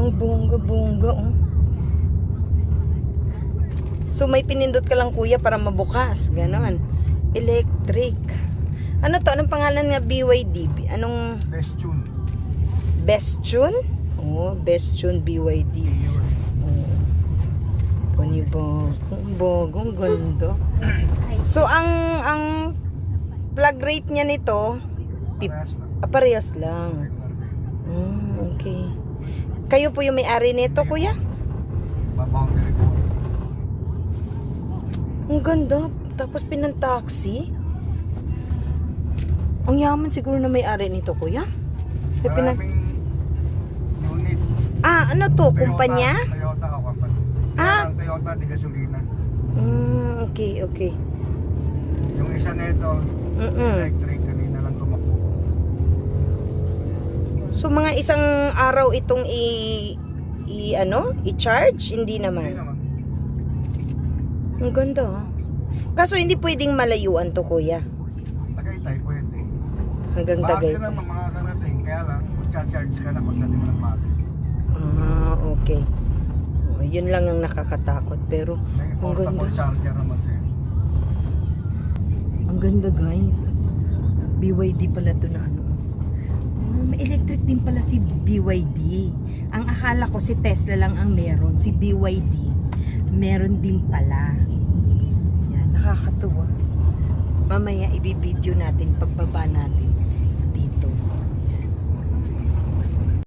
Ang bongga-bongga, oh. So, may pinindot ka lang, kuya, para mabukas. Ganon. Electric. Ano to? Anong pangalan nga BYD? Anong... Best tune. Best Tune? Oh, Best Tune BYD. Oh. Panibagong ganda. So, ang plug rate niya nito, parehas lang. Okay. Kayo po yung may-ari nito, kuya? Boundary po. Ang ganda. Tapos pinang-taxi. Ang yaman siguro na may-ari nito, kuya. Maraming unit. Ano to? Kumpanya? Toyota o company. Ang Toyota di gasolina. Okay. Yung isa nito, electric, kanina lang tumakbo. So mga isang araw itong i-charge? Hindi Hindi naman. naman. Ang ganda, ha? Kaso hindi pwedeng malayuan to, kuya. Tagaytay pwede. Hanggang Bakit Tagaytay. naman mga karating, kaya lang, magcha-charge ka na pagdating mo ng bakit. Okay. Yun lang ang nakakatakot. Pero, May ang ganda. portable charger naman din. Ang ganda, guys. BYD pala to na ano. May electric din pala si BYD. Ang akala ko si Tesla lang ang meron. Si BYD, meron din pala. Yan, nakakatuwa. Mamaya ibibideo natin pagbaba natin.